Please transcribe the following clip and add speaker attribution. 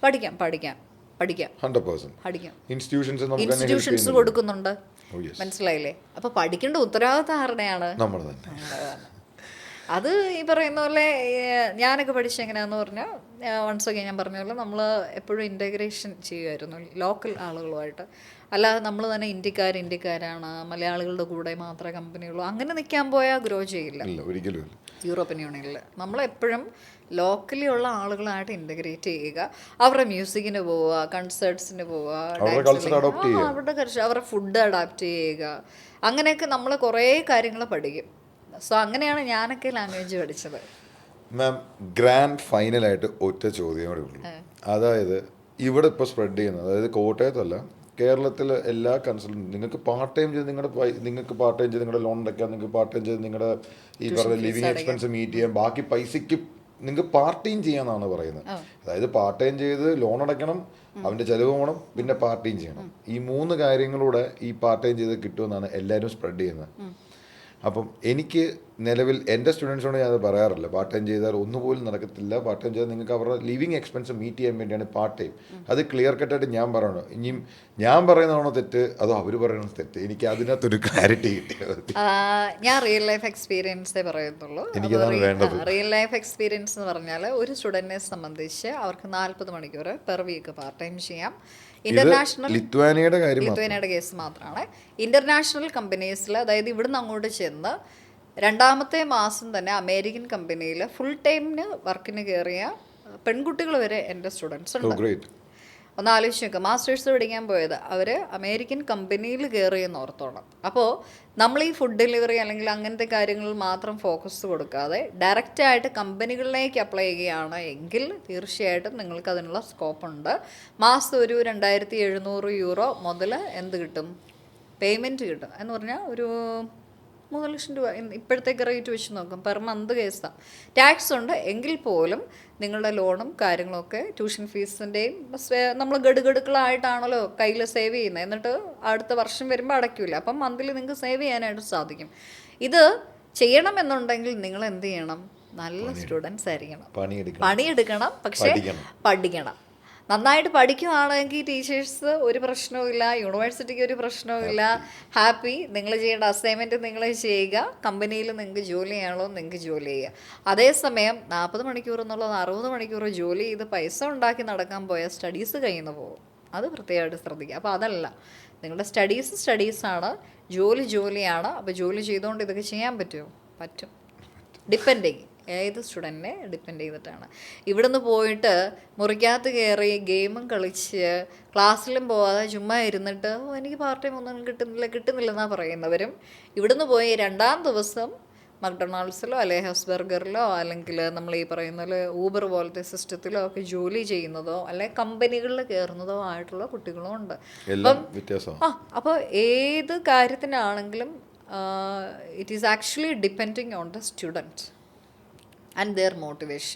Speaker 1: പഠിക്കാം പഠിക്കാം പഠിക്കാം
Speaker 2: 100%.
Speaker 1: പഠിക്കാം.
Speaker 2: ഇൻസ്റ്റിറ്റ്യൂഷൻസ്
Speaker 1: കൊടുക്കുന്നുണ്ട്. മനസ്സിലായില്ലേ? അപ്പൊ പഠിക്കേണ്ട ഉത്തരവാദിത്തം ആരുടെയാണ്?
Speaker 2: നമ്മൾ തന്നെ.
Speaker 1: അത് ഈ പറയുന്ന പോലെ ഞാനൊക്കെ പഠിച്ച എങ്ങനെയാന്ന് പറഞ്ഞാൽ വൺസ് ഒക്കെ ഞാൻ പറഞ്ഞ പോലെ നമ്മൾ എപ്പോഴും ഇൻ്റഗ്രേഷൻ ചെയ്യുമായിരുന്നു ലോക്കൽ ആളുകളുമായിട്ട്. അല്ലാതെ നമ്മൾ തന്നെ ഇന്ത്യക്കാരാണ്, മലയാളികളുടെ കൂടെ മാത്രമേ കമ്പനിയുള്ളൂ, അങ്ങനെ നിൽക്കാൻ പോയാൽ ഗ്രോ ചെയ്യില്ല.
Speaker 2: ഒരിക്കലും
Speaker 1: യൂറോപ്യൻ യൂണിയനിൽ നമ്മളെപ്പോഴും ലോക്കലി ഉള്ള ആളുകളായിട്ട് ഇൻ്റഗ്രേറ്റ് ചെയ്യുക. അവരുടെ മ്യൂസിക്കിന് പോവുക, കൺസേർട്സിന് പോവുക, അവരുടെ അവരുടെ ഫുഡ് അഡാപ്റ്റ് ചെയ്യുക. അങ്ങനെയൊക്കെ നമ്മൾ കുറേ കാര്യങ്ങൾ പഠിക്കും. സോ അങ്ങനെയാണ് ഞാനൊക്കെ ലാംഗ്വേജ് പഠിച്ചത്.
Speaker 2: മാം, ഗ്രാൻഡ് ഫൈനലായിട്ട് ഒറ്റ ചോദ്യം കൂടെ ഉള്ളൂ. അതായത് ഇവിടെ ഇപ്പോൾ സ്പ്രെഡ് ചെയ്യുന്നത്, അതായത് കോട്ടയത്തല്ല, കേരളത്തിൽ എല്ലാ കൺസൾട്ടൻറ്റും നിങ്ങൾക്ക് പാർട്ട് ടൈം ചെയ്ത് നിങ്ങൾക്ക് പാർട്ട് ടൈം ചെയ്ത് നിങ്ങളുടെ ലോൺ അടയ്ക്കാം, നിങ്ങൾക്ക് പാർട്ട് ടൈം ചെയ്ത് നിങ്ങളുടെ ഈ പറഞ്ഞ ലിവിങ് എക്സ്പെൻസ് മീറ്റ് ചെയ്യാം, ബാക്കി പൈസയ്ക്ക് നിങ്ങൾക്ക് പാർട്ട് ടൈം ചെയ്യാന്നാണ് പറയുന്നത്. അതായത് പാർട്ട് ടൈം ചെയ്ത് ലോൺ അടയ്ക്കണം, അവൻ്റെ ചിലവ് പോകണം, പിന്നെ പാർട്ട് ടൈം ചെയ്യണം. ഈ 3 കാര്യങ്ങളൂടെ ഈ പാർട്ട് ടൈം ചെയ്ത് കിട്ടുമെന്നാണ് എല്ലാവരും സ്പ്രെഡ് ചെയ്യുന്നത്. അപ്പം എനിക്ക് നിലവിൽ എൻ്റെ സ്റ്റുഡൻസിനോട് ഞാനത് പറയാറില്ല. പാർട്ട് ടൈം ചെയ്താൽ ഒന്നുപോലും നടക്കത്തില്ല. പാർട്ട് ടൈം ചെയ്താൽ നിങ്ങൾക്ക് അവരുടെ ലിവിങ് എക്സ്പെൻസ് മീറ്റ് ചെയ്യാൻ വേണ്ടിയാണ് പാർട്ട് ടൈം. അത് ക്ലിയർ കട്ടായിട്ട് ഞാൻ പറയണം. ഇനിയും ഞാൻ പറയുന്നതാണോ തെറ്റ് അതോ അവർ പറയണോ തെറ്റ്, എനിക്ക് അതിനകത്തൊരു ക്ലാരിറ്റി കിട്ടിയത്.
Speaker 1: ഞാൻ റിയൽ ലൈഫ് എക്സ്പീരിയൻസേ പറയത്തുള്ളൂ.
Speaker 2: എനിക്കതാണ് വേണ്ടത്.
Speaker 1: റിയൽ ലൈഫ് എക്സ്പീരിയൻസ് എന്ന് പറഞ്ഞാൽ ഒരു സ്റ്റുഡൻറ്റിനെ സംബന്ധിച്ച് അവർക്ക് 40 മണിക്കൂർ പെർ വീക്ക് പാർട്ട് ടൈം ചെയ്യാം. ലിത്വാനിയയുടെ കേസ് മാത്രമാണ്. ഇന്റർനാഷണൽ കമ്പനീസിൽ, അതായത് ഇവിടുന്ന് അങ്ങോട്ട് ചെന്ന് 2ാമത്തെ മാസം തന്നെ അമേരിക്കൻ കമ്പനിയിൽ ഫുൾ ടൈമിന് വർക്കിന് കയറിയ പെൺകുട്ടികൾ വരെ എൻ്റെ സ്റ്റുഡൻസ് ഉണ്ട്. ഒന്ന് ആലോചിച്ച് നോക്കുക, മാസ്റ്റേഴ്സ് പഠിക്കാൻ പോയത് അവർ അമേരിക്കൻ കമ്പനിയിൽ കയറിയെന്ന് ഓർത്തോണം. അപ്പോൾ നമ്മൾ ഈ ഫുഡ് ഡെലിവറി അല്ലെങ്കിൽ അങ്ങനത്തെ കാര്യങ്ങളിൽ മാത്രം ഫോക്കസ് കൊടുക്കാതെ ഡയറക്റ്റായിട്ട് കമ്പനികളിലേക്ക് അപ്ലൈ ചെയ്യുകയാണ് എങ്കിൽ തീർച്ചയായിട്ടും നിങ്ങൾക്ക് അതിനുള്ള സ്കോപ്പുണ്ട്. മാസം ഒരു 2700 യൂറോ മുതൽ എന്ത് കിട്ടും, പേയ്മെൻറ്റ് കിട്ടും. എന്ന് പറഞ്ഞാൽ ഒരു 3 ലക്ഷം രൂപ ഇപ്പോഴത്തേക്ക് റേറ്റ് വെച്ച് നോക്കും, പെർ മന്ത് കേസാണ്. ടാക്സ് ഉണ്ട് എങ്കിൽ പോലും നിങ്ങളുടെ ലോണും കാര്യങ്ങളൊക്കെ ട്യൂഷൻ ഫീസിൻ്റെയും നമ്മൾ ഗഡുക്കളായിട്ടാണല്ലോ കയ്യിൽ സേവ് ചെയ്യുന്നത്. എന്നിട്ട് അടുത്ത വർഷം വരുമ്പോൾ അടയ്ക്കില്ല. അപ്പം മന്തിൽ നിങ്ങൾക്ക് സേവ് ചെയ്യാനായിട്ട് സാധിക്കും. ഇത് ചെയ്യണമെന്നുണ്ടെങ്കിൽ നിങ്ങൾ എന്ത് ചെയ്യണം, നല്ല സ്റ്റുഡൻസ് ആയിരിക്കണം, പണിയെടുക്കണം, പക്ഷേ പഠിക്കണം. നന്നായിട്ട് പഠിക്കുകയാണെങ്കിൽ ടീച്ചേഴ്സ് ഒരു പ്രശ്നവുമില്ല, യൂണിവേഴ്സിറ്റിക്ക് ഒരു പ്രശ്നവുമില്ല, ഹാപ്പി. നിങ്ങൾ ചെയ്യേണ്ട അസൈൻമെൻറ്റ് നിങ്ങൾ ചെയ്യുക, കമ്പനിയിൽ നിങ്ങൾക്ക് ജോലി ചെയ്യണമല്ലോ നിങ്ങൾക്ക് ജോലി ചെയ്യുക. അതേസമയം 40 മണിക്കൂർ എന്നുള്ളത് 60 മണിക്കൂർ ജോലി ചെയ്ത് പൈസ ഉണ്ടാക്കി നടക്കാൻ പോയാൽ സ്റ്റഡീസ് കയ്യിൽ നിന്ന് പോകും. അത് പ്രത്യേകമായിട്ട് ശ്രദ്ധിക്കുക. അപ്പോൾ അതല്ല, നിങ്ങളുടെ സ്റ്റഡീസാണ്, ജോലിയാണ്. അപ്പോൾ ജോലി ചെയ്തുകൊണ്ട് ഇതൊക്കെ ചെയ്യാൻ പറ്റുമോ? പറ്റും. ഡിപ്പെൻഡിങ് ഏത് സ്റ്റുഡൻറ്റിനെ ഡിപ്പെൻഡ് ചെയ്തിട്ടാണ്. ഇവിടുന്ന് പോയിട്ട് മുറിക്കകത്ത് കയറി ഗെയിമും കളിച്ച് ക്ലാസ്സിലും പോവാതെ ചുമ്മാ ഇരുന്നിട്ട് എനിക്ക് പാർട്ട് ടൈം ഒന്നും കിട്ടുന്നില്ലെന്നാണ് പറയുന്നവരും ഇവിടുന്ന് പോയി 2ാം ദിവസം മക്ഡൊണാൾഡ്സിലോ അല്ലെങ്കിൽ ഹെസ്ബർഗറിലോ അല്ലെങ്കിൽ നമ്മൾ ഈ പറയുന്ന പോലെ ഊബർ പോലത്തെ സിസ്റ്റത്തിലോ ഒക്കെ ജോലി ചെയ്യുന്നതോ അല്ലെങ്കിൽ കമ്പനികളിൽ കയറുന്നതോ ആയിട്ടുള്ള കുട്ടികളും ഉണ്ട്. അപ്പോൾ ഏത് കാര്യത്തിനാണെങ്കിലും it is actually depending on the student and their motivation.